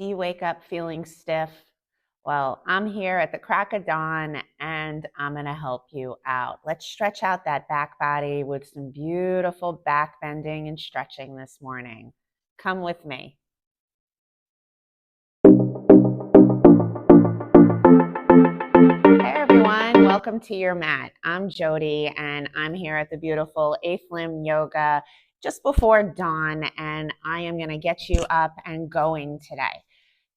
Do you wake up feeling stiff? Well, I'm here at the crack of dawn and I'm going to help you out. Let's stretch out that back body with some beautiful back bending and stretching this morning. Come with me. Hey everyone, welcome to your mat. I'm Jody and I'm here at the beautiful 8th Limb Yoga just before dawn, and I am going to get you up and going today.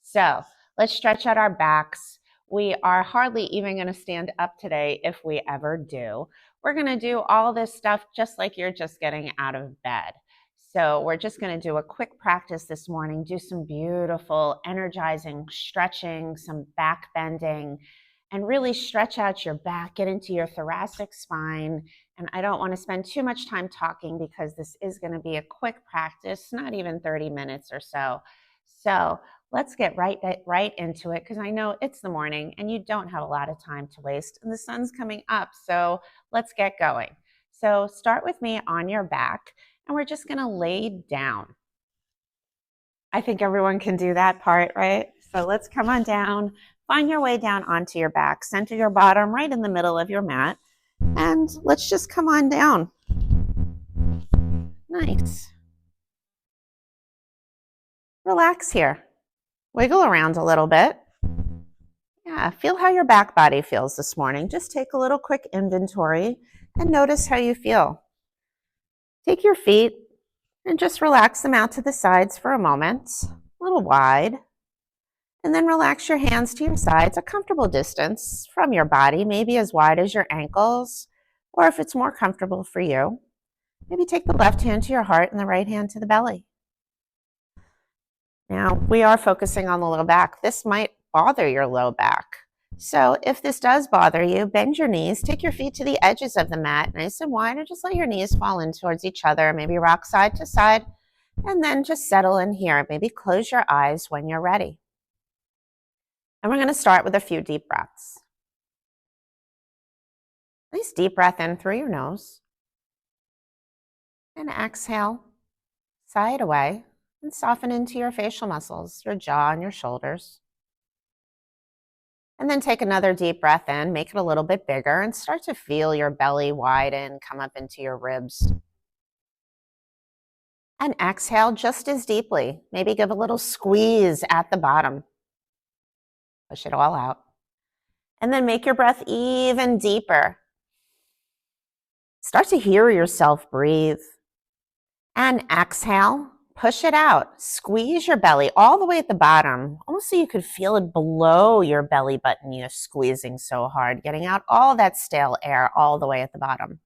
So let's stretch out our backs. We are hardly even going to stand up today if we ever do. We're going to do all this stuff just like you're just getting out of bed. So we're just going to do a quick practice this morning, do some beautiful energizing stretching, some back bending, and really stretch out your back, get into your thoracic spine. And I don't want to spend too much time talking because this is going to be a quick practice, not even 30 minutes or so. So let's get right into it, because I know it's the morning and you don't have a lot of time to waste and the sun's coming up. So let's get going. So start with me on your back and we're just going to lay down. I think everyone can do that part, right? So let's come on down, find your way down onto your back, center your bottom right in the middle of your mat, and let's just come on down. Nice. Relax here. Wiggle around a little bit. Yeah, feel how your back body feels this morning. Just take a little quick inventory and notice how you feel. Take your feet and just relax them out to the sides for a moment, a little wide. And then relax your hands to your sides, a comfortable distance from your body, maybe as wide as your ankles, or if it's more comfortable for you, maybe take the left hand to your heart and the right hand to the belly. Now, we are focusing on the low back. This might bother your low back. So if this does bother you, bend your knees, take your feet to the edges of the mat, nice and wide, and just let your knees fall in towards each other. Maybe rock side to side, and then just settle in here. Maybe close your eyes when you're ready. And we're going to start with a few deep breaths. Nice deep breath in through your nose. And exhale, sigh it away, and soften into your facial muscles, your jaw and your shoulders. And then take another deep breath in, make it a little bit bigger, and start to feel your belly widen, come up into your ribs. And exhale just as deeply. Maybe give a little squeeze at the bottom. Push it all out. And then make your breath even deeper. Start to hear yourself breathe. And exhale. Push it out. Squeeze your belly all the way at the bottom, almost so you could feel it below your belly button. You're squeezing so hard, getting out all that stale air all the way at the bottom.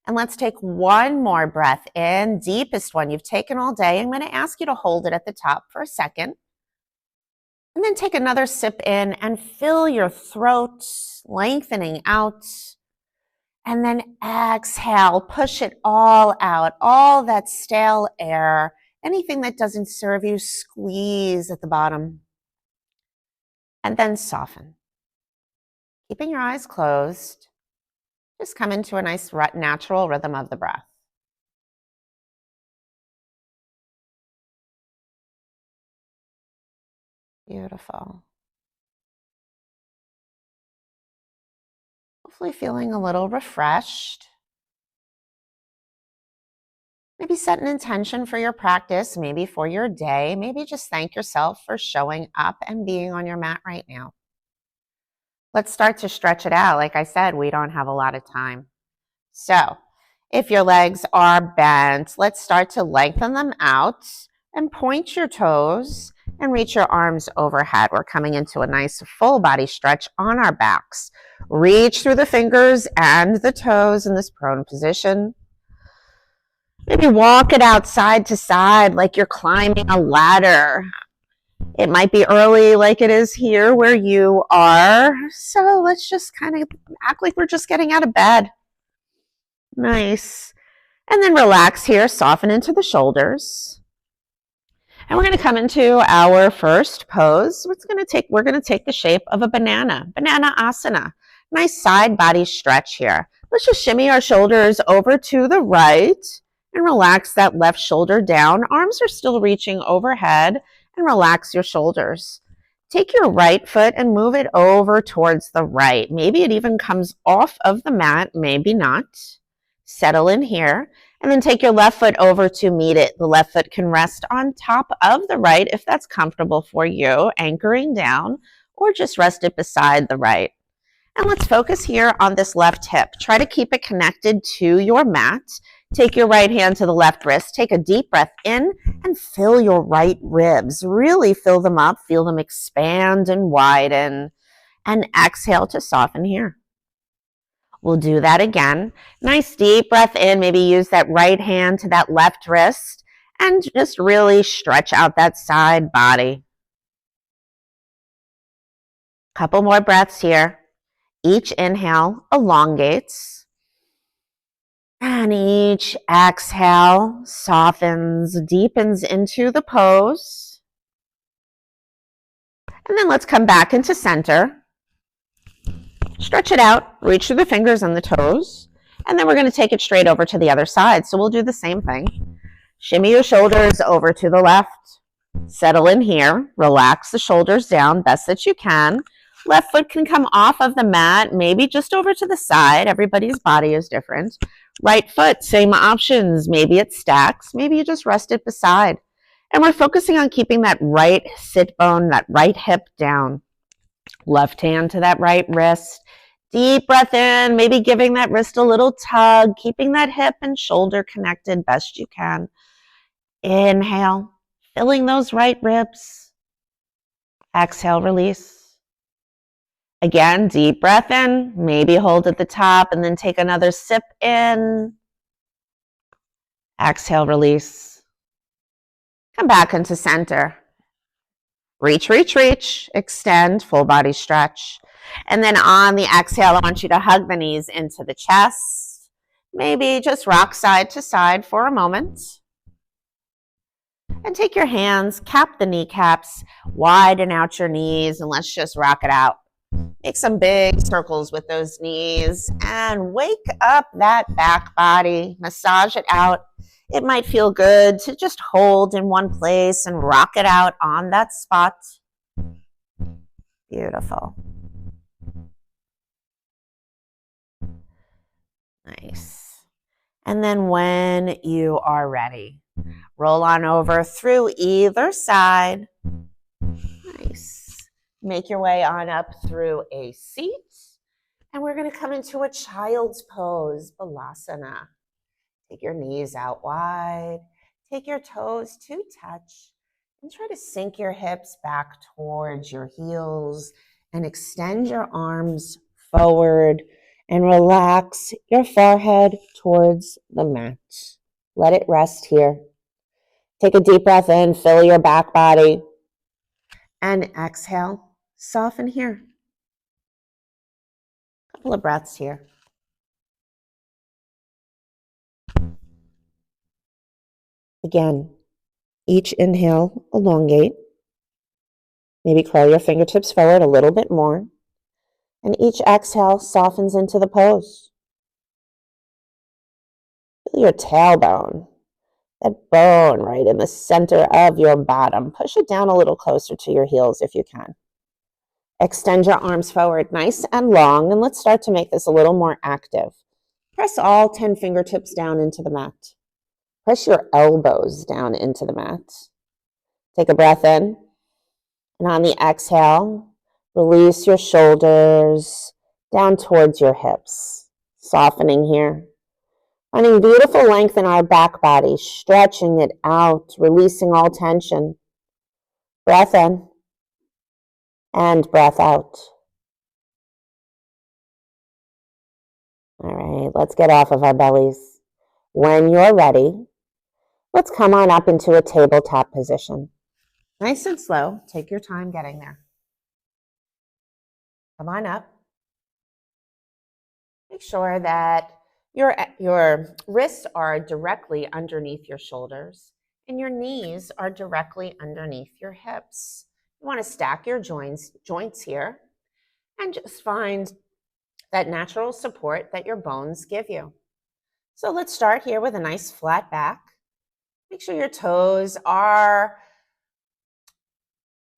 And let's take one more breath in, deepest one you've taken all day. I'm going to ask you to hold it at the top for a second. And then take another sip in and fill your throat, lengthening out. And then exhale, push it all out, all that stale air. Anything that doesn't serve you, squeeze at the bottom. And then soften. Keeping your eyes closed, just come into a nice natural rhythm of the breath. Beautiful. Hopefully feeling a little refreshed. Maybe set an intention for your practice, maybe for your day, maybe just thank yourself for showing up and being on your mat right now. Let's start to stretch it out. Like I said, we don't have a lot of time. So if your legs are bent, let's start to lengthen them out and point your toes and reach your arms overhead. We're coming into a nice full body stretch on our backs. Reach through the fingers and the toes in this prone position. Maybe walk it out side to side like you're climbing a ladder. It might be early like it is here where you are. So let's just kind of act like we're just getting out of bed. Nice. And then relax here, soften into the shoulders. And we're going to come into our first pose. We're going to take the shape of a banana asana. Nice side body stretch here. Let's just shimmy our shoulders over to the right and relax that left shoulder down. Arms are still reaching overhead and relax your shoulders. Take your right foot and move it over towards the right. Maybe it even comes off of the mat, maybe not. Settle in here, and then take your left foot over to meet it. The left foot can rest on top of the right if that's comfortable for you, anchoring down, or just rest it beside the right. And let's focus here on this left hip. Try to keep it connected to your mat. Take your right hand to the left wrist. Take a deep breath in and fill your right ribs. Really fill them up. Feel them expand and widen. And exhale to soften here. We'll do that again. Nice deep breath in. Maybe use that right hand to that left wrist and just really stretch out that side body. Couple more breaths here. Each inhale elongates, and each exhale softens, deepens into the pose. And then let's come back into center. Stretch it out, reach through the fingers and the toes, and then we're going to take it straight over to the other side. So we'll do the same thing. Shimmy your shoulders over to the left. Settle in here, relax the shoulders down best that you can. Left foot can come off of the mat, maybe just over to the side. Everybody's body is different. Right foot, same options. Maybe it stacks. Maybe you just rest it beside. And we're focusing on keeping that right sit bone, that right hip down. Left hand to that right wrist. Deep breath in, maybe giving that wrist a little tug, keeping that hip and shoulder connected best you can. Inhale, filling those right ribs. Exhale, release. Again, deep breath in, maybe hold at the top and then take another sip in. Exhale, release. Come back into center. Reach, reach, reach. Extend, full body stretch. And then on the exhale, I want you to hug the knees into the chest. Maybe just rock side to side for a moment. And take your hands, cap the kneecaps, widen out your knees, and let's just rock it out. Make some big circles with those knees and wake up that back body. Massage it out. It might feel good to just hold in one place and rock it out on that spot. Beautiful. Nice. And then when you are ready, roll on over through either side. Nice. Make your way on up through a seat. And we're going to come into a child's pose, balasana. Take your knees out wide. Take your toes to touch. And try to sink your hips back towards your heels. And extend your arms forward. And relax your forehead towards the mat. Let it rest here. Take a deep breath in. Fill your back body. And exhale. Soften here. A couple of breaths here. Again, each inhale, elongate. Maybe curl your fingertips forward a little bit more. And each exhale softens into the pose. Feel your tailbone, that bone right in the center of your bottom. Push it down a little closer to your heels if you can. Extend your arms forward nice and long, and let's start to make this a little more active. Press all 10 fingertips down into the mat. Press your elbows down into the mat. Take a breath in, and on the exhale, release your shoulders down towards your hips, softening here. Finding beautiful length in our back body, stretching it out, releasing all tension. Breath in. And breath out. All right, let's get off of our bellies. When you're ready, let's come on up into a tabletop position. Nice and slow. Take your time getting there. Come on up. Make sure that your wrists are directly underneath your shoulders and your knees are directly underneath your hips. You want to stack your joints here and just find that natural support that your bones give you. So let's start here with a nice flat back. Make sure your toes are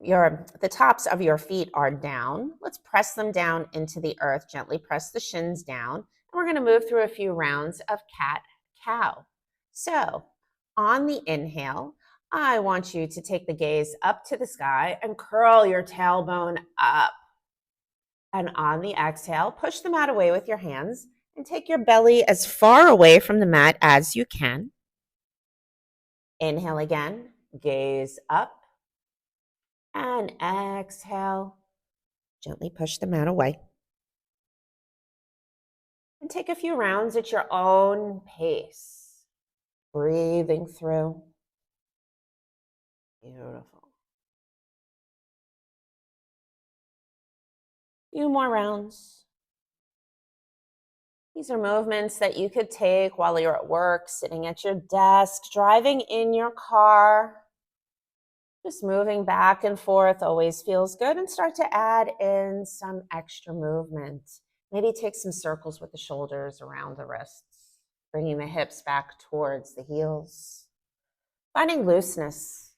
the tops of your feet are down. Let's press them down into the earth. Gently press the shins down. And we're going to move through a few rounds of cat-cow. So on the inhale, I want you to take the gaze up to the sky and curl your tailbone up. And on the exhale, push the mat away with your hands and take your belly as far away from the mat as you can. Inhale again, gaze up. And exhale, gently push the mat away. And take a few rounds at your own pace. Breathing through. Beautiful. Few more rounds. These are movements that you could take while you're at work, sitting at your desk, driving in your car. Just moving back and forth always feels good, and start to add in some extra movement. Maybe take some circles with the shoulders around the wrists, bringing the hips back towards the heels. Finding looseness.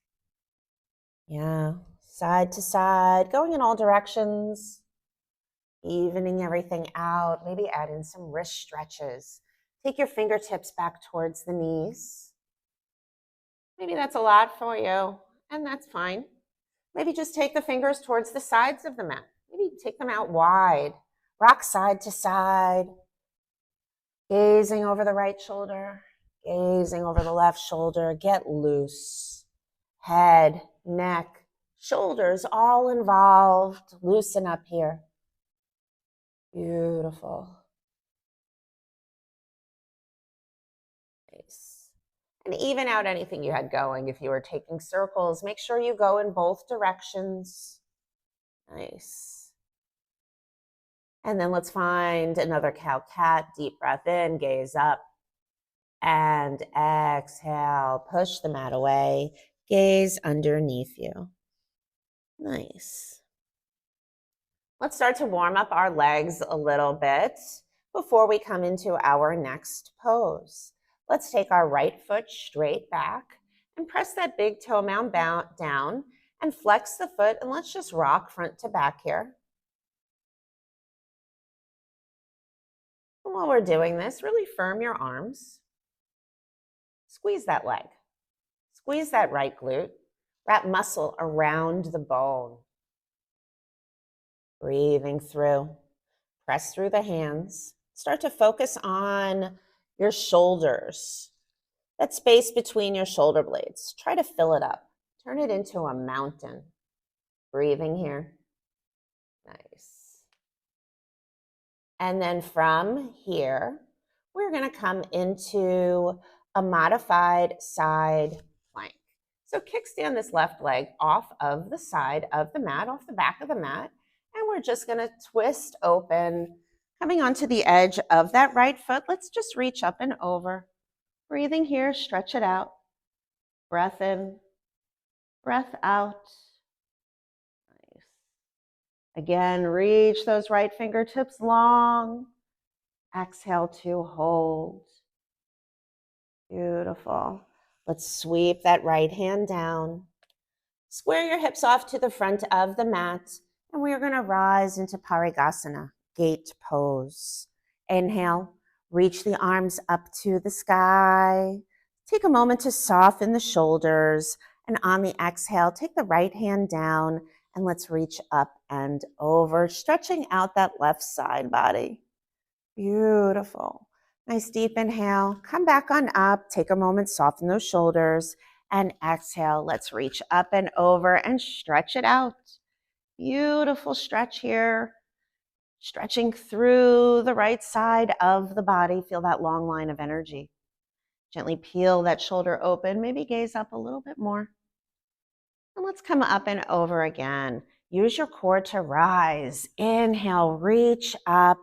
Yeah, side to side, going in all directions. Evening everything out. Maybe add in some wrist stretches. Take your fingertips back towards the knees. Maybe that's a lot for you, and that's fine. Maybe just take the fingers towards the sides of the mat. Maybe take them out wide. Rock side to side. Gazing over the right shoulder. Gazing over the left shoulder. Get loose. Head, neck, shoulders all involved. Loosen up here. Beautiful. Nice. And even out anything you had going. If you were taking circles, make sure you go in both directions. Nice. And then let's find another cow-cat. Deep breath in, gaze up. And exhale, push the mat away. Gaze underneath you. Nice. Let's start to warm up our legs a little bit before we come into our next pose. Let's take our right foot straight back and press that big toe mound down and flex the foot, and let's just rock front to back here. And while we're doing this, really firm your arms. Squeeze that leg. Squeeze that right glute. Wrap muscle around the bone. Breathing through. Press through the hands. Start to focus on your shoulders. That space between your shoulder blades. Try to fill it up. Turn it into a mountain. Breathing here. Nice. And then from here, we're going to come into a modified side plank. So kickstand this left leg off of the side of the mat, off the back of the mat. And we're just going to twist open, coming onto the edge of that right foot. Let's just reach up and over. Breathing here, stretch it out. Breath in, breath out. Nice. Again, reach those right fingertips long. Exhale to hold. Beautiful. Let's sweep that right hand down. Square your hips off to the front of the mat. And we are going to rise into Parigasana, gate pose. Inhale, reach the arms up to the sky. Take a moment to soften the shoulders. And on the exhale, take the right hand down and let's reach up and over, stretching out that left side body. Beautiful. Nice deep inhale. Come back on up. Take a moment, soften those shoulders. And exhale, let's reach up and over and stretch it out. Beautiful stretch here. Stretching through the right side of the body. Feel that long line of energy. Gently peel that shoulder open. Maybe gaze up a little bit more. And let's come up and over again. Use your core to rise. Inhale, reach up.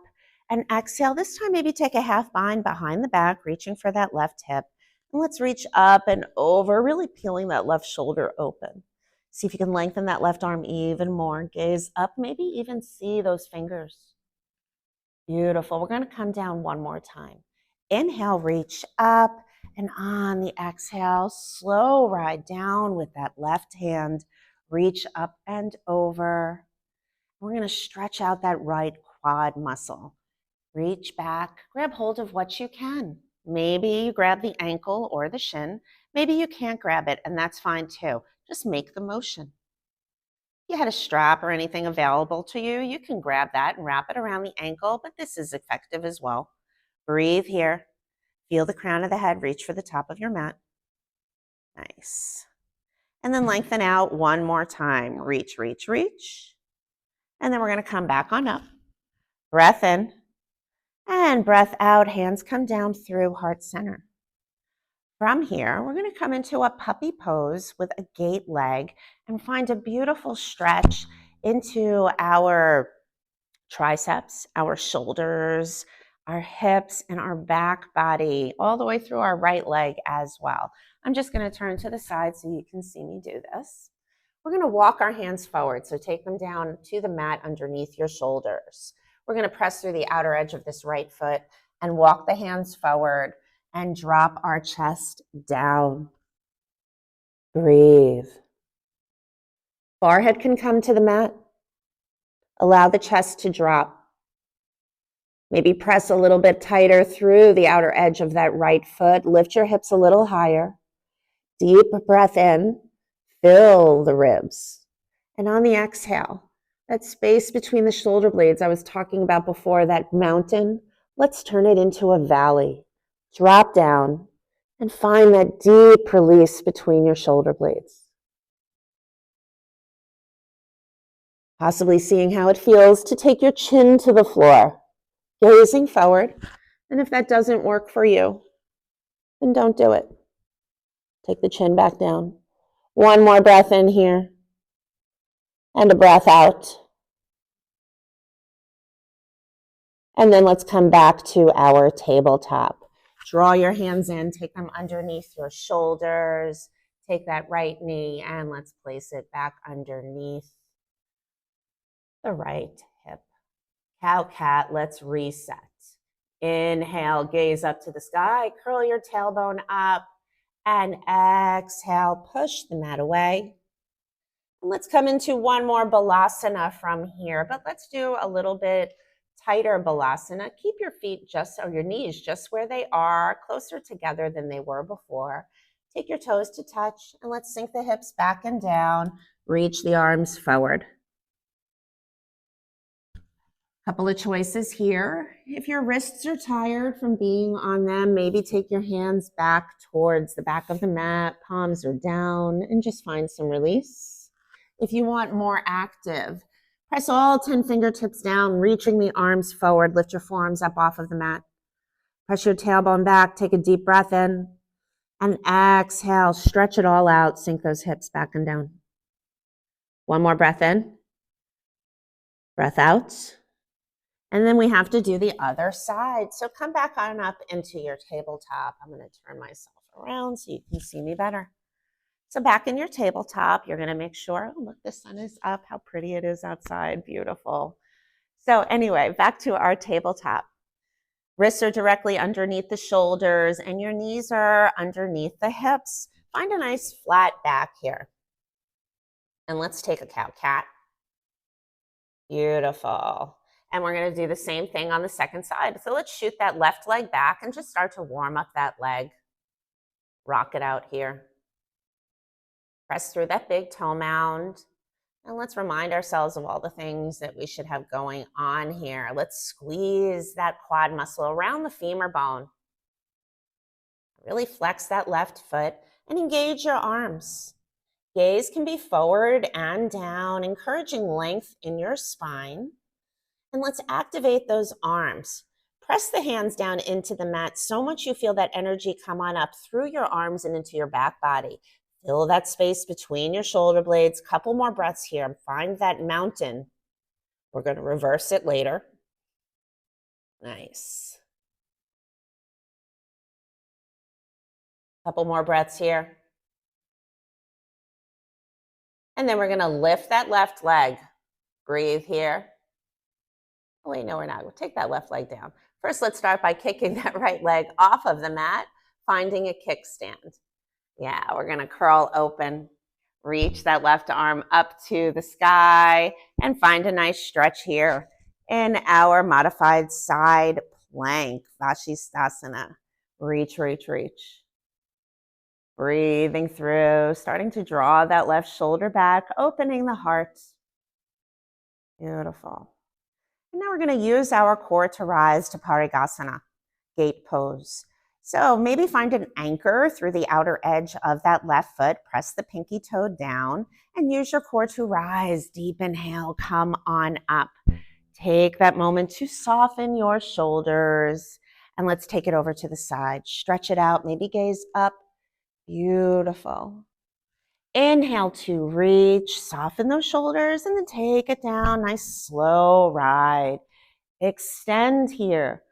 And exhale. This time, maybe take a half bind behind the back, reaching for that left hip. And let's reach up and over, really peeling that left shoulder open. See if you can lengthen that left arm even more. Gaze up, maybe even see those fingers. Beautiful. We're going to come down one more time. Inhale, reach up, and on the exhale, slow ride down with that left hand, Reach up and over. We're going to stretch out that right quad muscle. Reach back, grab hold of what you can. Maybe you grab the ankle or the shin. Maybe you can't grab it, and that's fine too. Just make the motion. If you had a strap or anything available to you, you can grab that and wrap it around the ankle, but this is effective as well. Breathe here. Feel the crown of the head reach for the top of your mat. Nice. And then lengthen out one more time. Reach, reach, reach. And then we're going to come back on up. Breath in and breath out. Hands come down through heart center. From here, we're going to come into a puppy pose with a gate leg and find a beautiful stretch into our triceps, our shoulders, our hips, and our back body, all the way through our right leg as well. I'm just going to turn to the side so you can see me do this. We're going to walk our hands forward, so take them down to the mat underneath your shoulders. We're going to press through the outer edge of this right foot and walk the hands forward and drop our chest down. Breathe. Forehead can come to the mat. Allow the chest to drop. Maybe press a little bit tighter through the outer edge of that right foot. Lift your hips a little higher. Deep breath in. Fill the ribs. And on the exhale, that space between the shoulder blades I was talking about before, that mountain, let's turn it into a valley. Drop down and find that deep release between your shoulder blades. Possibly seeing how it feels to take your chin to the floor, gazing forward. And if that doesn't work for you, then don't do it. Take the chin back down. One more breath in here and a breath out. And then let's come back to our tabletop. Draw your hands in, take them underneath your shoulders. Take that right knee and let's place it back underneath the right hip. Cow-cat, let's reset. Inhale, gaze up to the sky, curl your tailbone up, and exhale, push the mat away. And let's come into one more balasana from here, but let's do a little bit tighter balasana. Keep your feet or your knees just where they are, closer together than they were before. Take your toes to touch, and let's sink the hips back and down. Reach the arms forward. Couple of choices here. If your wrists are tired from being on them, maybe take your hands back towards the back of the mat, palms are down, and just find some release. If you want more active, press all 10 fingertips down, reaching the arms forward. Lift your forearms up off of the mat. Press your tailbone back, take a deep breath in, and exhale, stretch it all out, sink those hips back and down. One more breath in, breath out. And then we have to do the other side. So come back on up into your tabletop. I'm going to turn myself around so you can see me better. So back in your tabletop, you're going to make sure, oh, look, the sun is up. How pretty it is outside. Beautiful. So anyway, back to our tabletop. Wrists are directly underneath the shoulders and your knees are underneath the hips. Find a nice flat back here. And let's take a cow-cat. Beautiful. And we're going to do the same thing on the second side. So let's shoot that left leg back and just start to warm up that leg. Rock it out here. Press through that big toe mound. And let's remind ourselves of all the things that we should have going on here. Let's squeeze that quad muscle around the femur bone. Really flex that left foot and engage your arms. Gaze can be forward and down, encouraging length in your spine. And let's activate those arms. Press the hands down into the mat so much you feel that energy come on up through your arms and into your back body. Fill that space between your shoulder blades. Couple more breaths here. Find that mountain. We're going to reverse it later. Nice. Couple more breaths here. And then we're going to lift that left leg. Breathe here. Oh, wait, no, we're not. We'll take that left leg down. First, let's start by kicking that right leg off of the mat, finding a kickstand. Yeah, we're going to curl open. Reach that left arm up to the sky and find a nice stretch here in our modified side plank, Vashisthasana. Reach, reach, reach. Breathing through, starting to draw that left shoulder back, opening the heart. Beautiful. And now we're going to use our core to rise to Parigasana, gate pose. So maybe find an anchor through the outer edge of that left foot. Press the pinky toe down and use your core to rise. Deep inhale, come on up. Take that moment to soften your shoulders. And let's take it over to the side. Stretch it out, maybe gaze up. Beautiful. Inhale to reach, soften those shoulders, and then take it down. Nice slow ride. Extend here.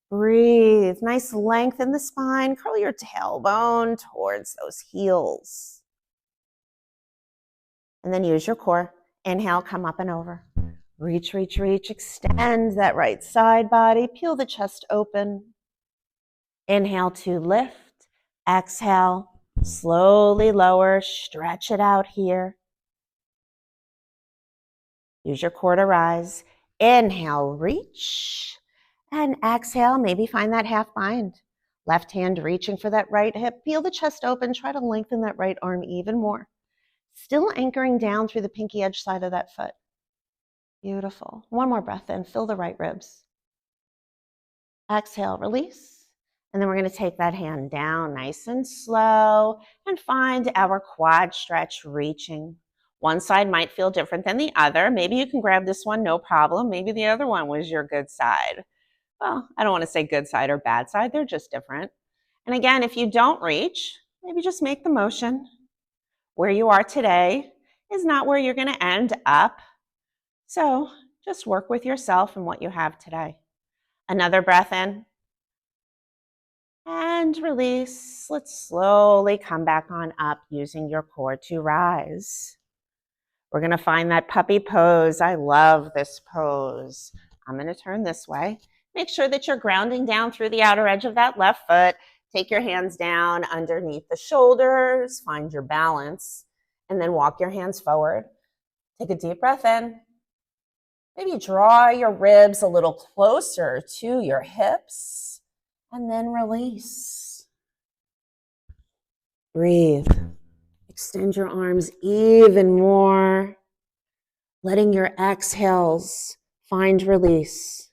Breathe. Nice length in the spine. Curl your tailbone towards those heels. And then use your core. Inhale, come up and over. Reach, reach, reach. Extend that right side body. Peel the chest open. Inhale to lift. Exhale. Slowly lower. Stretch it out here. Use your core to rise. Inhale, reach. And exhale, maybe find that half bind. Left hand reaching for that right hip. Feel the chest open. Try to lengthen that right arm even more. Still anchoring down through the pinky edge side of that foot. Beautiful. One more breath in. Fill the right ribs. Exhale, release. And then we're going to take that hand down nice and slow and find our quad stretch reaching. One side might feel different than the other. Maybe you can grab this one, no problem. Maybe the other one was your good side. Well, I don't want to say good side or bad side. They're just different. And again, if you don't reach, maybe just make the motion. Where you are today is not where you're going to end up. So just work with yourself and what you have today. Another breath in. And release. Let's slowly come back on up using your core to rise. We're going to find that puppy pose. I love this pose. I'm going to turn this way. Make sure that you're grounding down through the outer edge of that left foot. Take your hands down underneath the shoulders. Find your balance. And then walk your hands forward. Take a deep breath in. Maybe draw your ribs a little closer to your hips. And then release. Breathe. Extend your arms even more. Letting your exhales find release.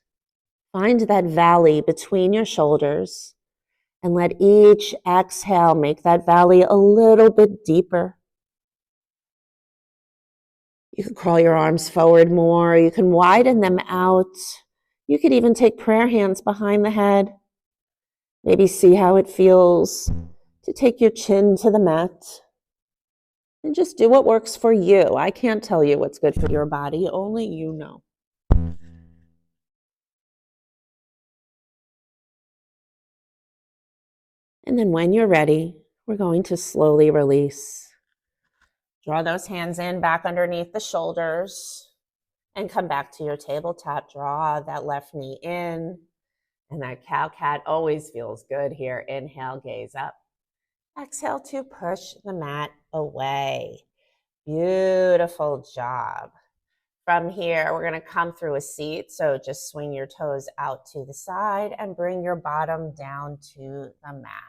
Find that valley between your shoulders and let each exhale make that valley a little bit deeper. You can crawl your arms forward more. You can widen them out. You could even take prayer hands behind the head. Maybe see how it feels to take your chin to the mat. And just do what works for you. I can't tell you what's good for your body. Only you know. And then when you're ready, we're going to slowly release. Draw those hands in back underneath the shoulders and come back to your tabletop. Draw that left knee in. And that cow-cat always feels good here. Inhale, gaze up. Exhale to push the mat away. Beautiful job. From here, we're going to come through a seat. So just swing your toes out to the side and bring your bottom down to the mat.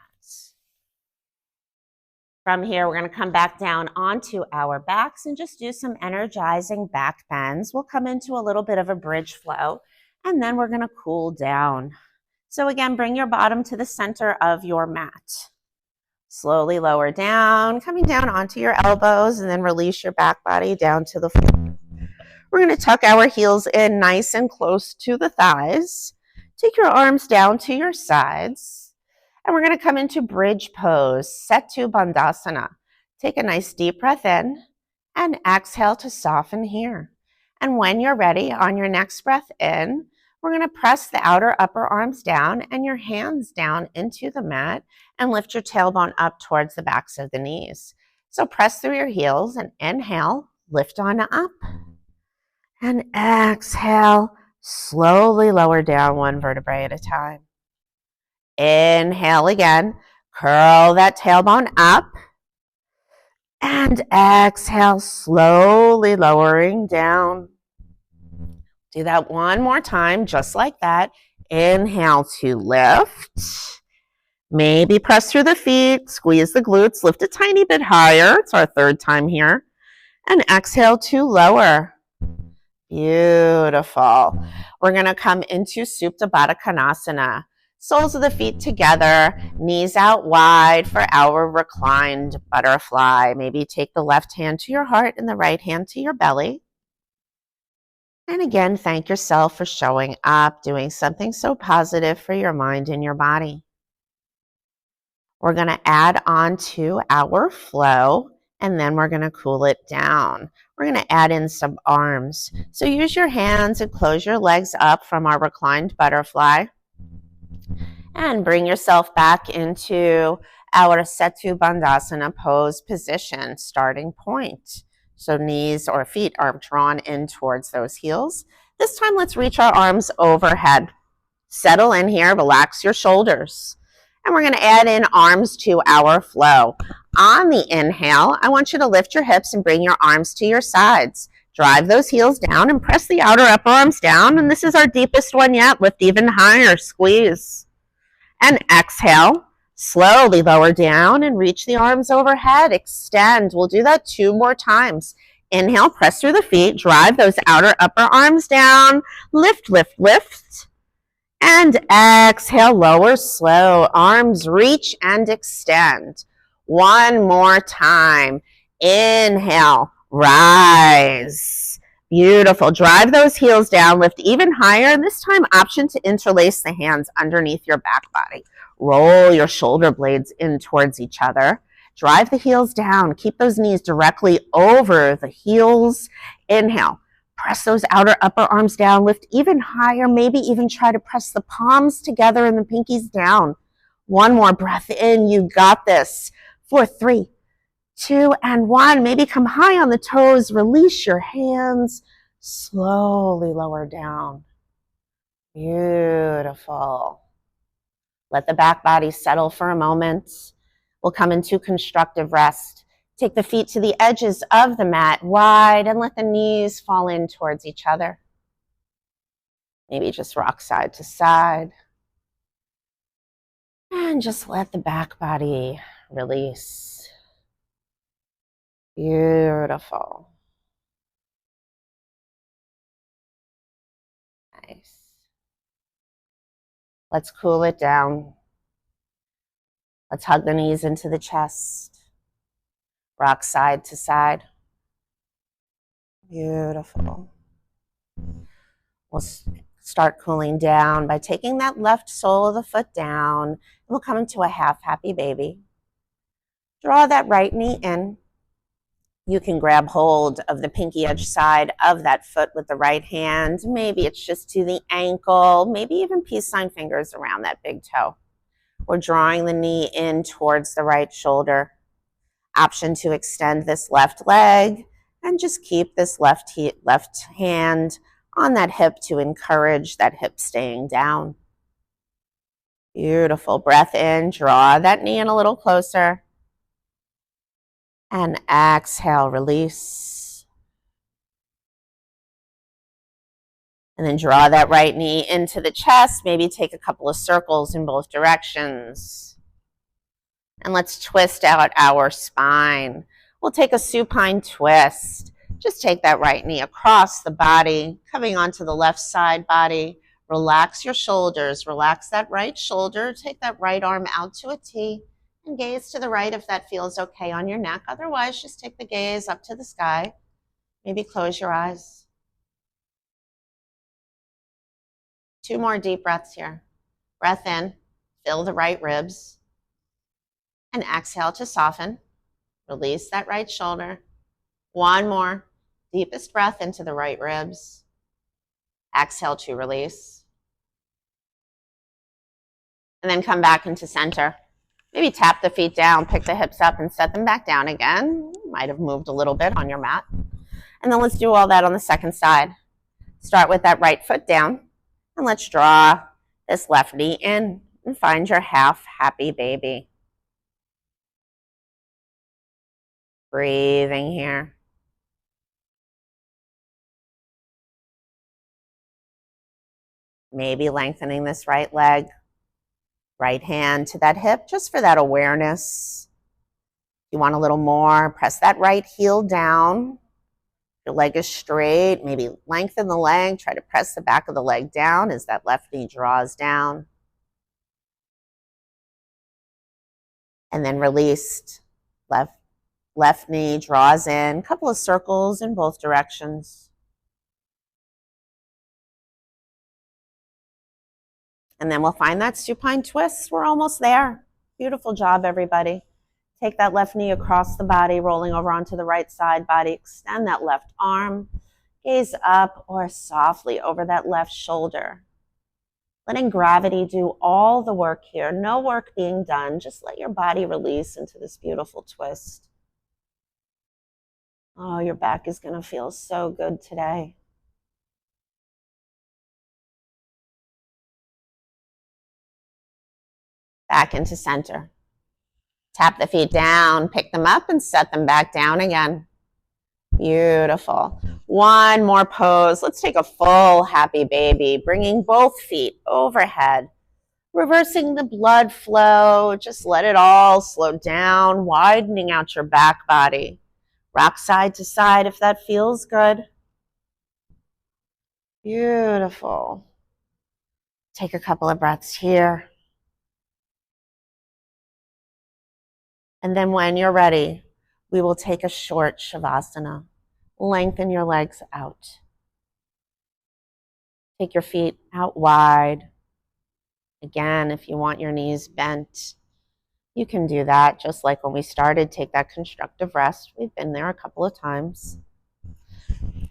From here, we're going to come back down onto our backs and just do some energizing back bends. We'll come into a little bit of a bridge flow, and then we're going to cool down. So again, bring your bottom to the center of your mat. Slowly lower down, coming down onto your elbows, and then release your back body down to the floor. We're going to tuck our heels in nice and close to the thighs. Take your arms down to your sides. And we're going to come into bridge pose, Setu Bandhasana. Take a nice deep breath in and exhale to soften here. And when you're ready, on your next breath in, we're going to press the outer upper arms down and your hands down into the mat and lift your tailbone up towards the backs of the knees. So press through your heels and inhale, lift on up. And exhale, slowly lower down one vertebrae at a time. Inhale again, curl that tailbone up. And exhale, slowly lowering down. Do that one more time, just like that. Inhale to lift. Maybe press through the feet, squeeze the glutes, lift a tiny bit higher. It's our third time here. And exhale to lower. Beautiful. We're going to come into Supta Baddha Konasana. Soles of the feet together, knees out wide for our reclined butterfly. Maybe take the left hand to your heart and the right hand to your belly. And again, thank yourself for showing up, doing something so positive for your mind and your body. We're going to add on to our flow, and then we're going to cool it down. We're going to add in some arms. So use your hands and close your legs up from our reclined butterfly. And bring yourself back into our Setu Bandhasana pose position, starting point. So knees or feet are drawn in towards those heels. This time, let's reach our arms overhead. Settle in here, relax your shoulders. And we're going to add in arms to our flow. On the inhale, I want you to lift your hips and bring your arms to your sides. Drive those heels down and press the outer upper arms down. And this is our deepest one yet. Lift even higher, squeeze. And exhale, slowly lower down and reach the arms overhead. Extend. We'll do that 2 more times. Inhale, press through the feet. Drive those outer upper arms down. Lift, lift, lift. And exhale, lower, slow. Arms reach and extend. 1 more time. Inhale, rise. Beautiful. Drive those heels down, lift even higher, and this time option to interlace the hands underneath your back body. Roll your shoulder blades in towards each other. Drive the heels down. Keep those knees directly over the heels. Inhale. Press those outer upper arms down, lift even higher, maybe even try to press the palms together and the pinkies down. 1 more breath in, you got this. 4, 3, 2, and 1. Maybe come high on the toes, release your hands, slowly lower down. Beautiful. Let the back body settle for a moment. We'll come into constructive rest. Take the feet to the edges of the mat wide and let the knees fall in towards each other. Maybe just rock side to side. And just let the back body release. Beautiful. Nice. Let's cool it down. Let's hug the knees into the chest. Rock side to side. Beautiful. We'll start cooling down by taking that left sole of the foot down. We'll come into a half happy baby. Draw that right knee in. You can grab hold of the pinky edge side of that foot with the right hand. Maybe it's just to the ankle, maybe even peace sign fingers around that big toe. We're drawing the knee in towards the right shoulder. Option to extend this left leg and just keep this left hand on that hip to encourage that hip staying down. Beautiful. Breath in, draw that knee in a little closer. And exhale, release. And then draw that right knee into the chest. Maybe take a couple of circles in both directions. And let's twist out our spine. We'll take a supine twist. Just take that right knee across the body, coming onto the left side body. Relax your shoulders. Relax that right shoulder. Take that right arm out to a T and gaze to the right if that feels okay on your neck. Otherwise, just take the gaze up to the sky. Maybe close your eyes. 2 more deep breaths here. Breath in, fill the right ribs. And exhale to soften. Release that right shoulder. 1 more. Deepest breath into the right ribs. Exhale to release. And then come back into center. Maybe tap the feet down, pick the hips up, and set them back down again. Might have moved a little bit on your mat. And then let's do all that on the second side. Start with that right foot down. And let's draw this left knee in and find your half happy baby. Breathing here. Maybe lengthening this right leg, right hand to that hip, just for that awareness. You want a little more, press that right heel down. Your leg is straight, maybe lengthen the leg, try to press the back of the leg down as that left knee draws down. And then released, left knee draws in, a couple of circles in both directions. And then we'll find that supine twist. We're almost there. Beautiful job, everybody. Take that left knee across the body, rolling over onto the right side body. Extend that left arm. Gaze up or softly over that left shoulder. Letting gravity do all the work here. No work being done. Just let your body release into this beautiful twist. Oh, your back is going to feel so good today. Back into center. Tap the feet down, pick them up, and set them back down again. Beautiful. One more pose. Let's take a full happy baby, bringing both feet overhead, reversing the blood flow. Just let it all slow down, widening out your back body. Rock side to side if that feels good. Beautiful. Take a couple of breaths here. And then when you're ready, we will take a short shavasana. Lengthen your legs out. Take your feet out wide. Again, if you want your knees bent, you can do that just like when we started. Take that constructive rest. We've been there a couple of times.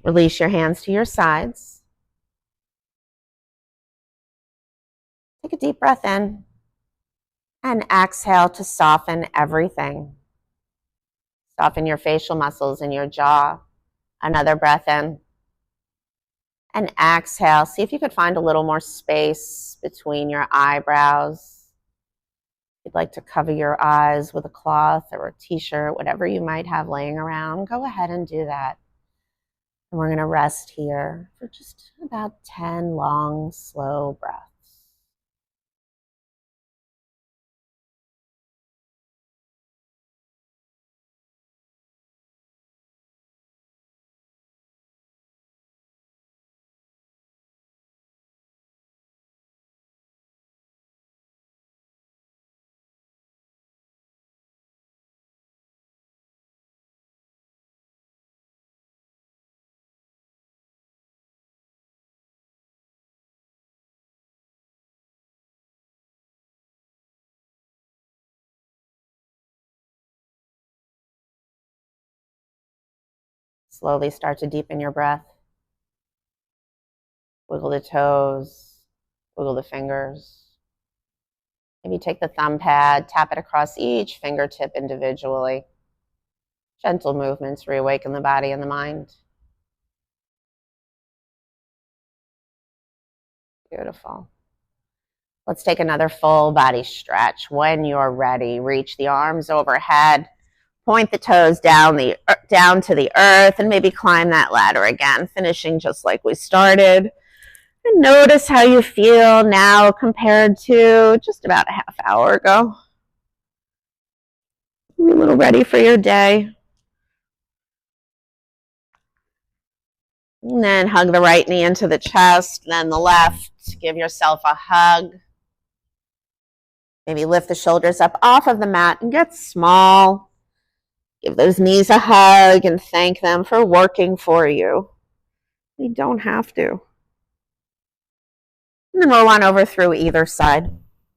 Release your hands to your sides. Take a deep breath in and exhale to soften everything. Soften your facial muscles in your jaw. Another breath in. And exhale. See if you could find a little more space between your eyebrows. If you'd like to cover your eyes with a cloth or a t-shirt, whatever you might have laying around, go ahead and do that. And we're going to rest here for just about 10 long, slow breaths. Slowly start to deepen your breath. Wiggle the toes, wiggle the fingers. Maybe take the thumb pad, tap it across each fingertip individually. Gentle movements reawaken the body and the mind. Beautiful. Let's take another full body stretch. When you're ready, reach the arms overhead. Point the toes down to the earth and maybe climb that ladder again, finishing just like we started. And notice how you feel now compared to just about a half hour ago. Be a little ready for your day. And then hug the right knee into the chest, then the left. Give yourself a hug. Maybe lift the shoulders up off of the mat and get small. Give those knees a hug and thank them for working for you. You don't have to. And then roll on over through either side.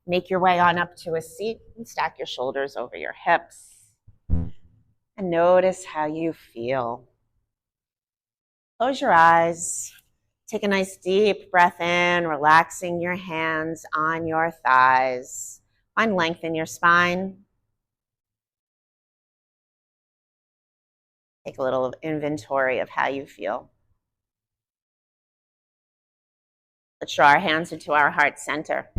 Make your way on up to a seat and stack your shoulders over your hips. And notice how you feel. Close your eyes. Take a nice deep breath in, relaxing your hands on your thighs. Find length in your spine. Take a little inventory of how you feel. Let's draw our hands into our heart center.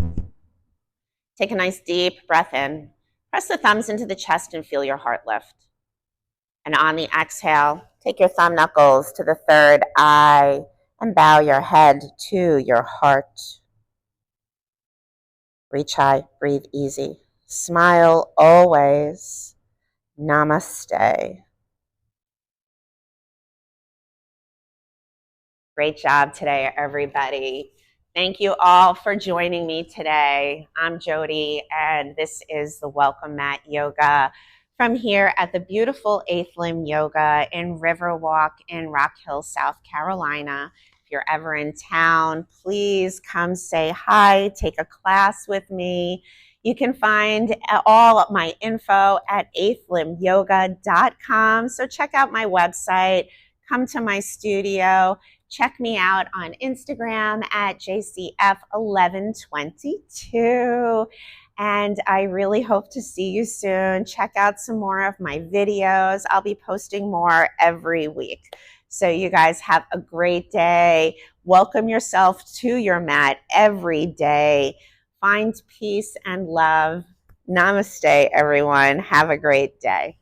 Take a nice deep breath in. Press the thumbs into the chest and feel your heart lift. And on the exhale, take your thumb knuckles to the third eye and bow your head to your heart. Reach high, breathe easy. Smile always. Namaste. Great job today, everybody. Thank you all for joining me today. I'm Jody, and this is the Welcome Mat Yoga from here at the beautiful 8th Limb Yoga in Riverwalk in Rock Hill, South Carolina. If you're ever in town, please come say hi, take a class with me. You can find all of my info at 8thlimbyoga.com. So check out my website, come to my studio. Check me out on Instagram at JCF1122. And I really hope to see you soon. Check out some more of my videos. I'll be posting more every week. So you guys have a great day. Welcome yourself to your mat every day. Find peace and love. Namaste, everyone. Have a great day.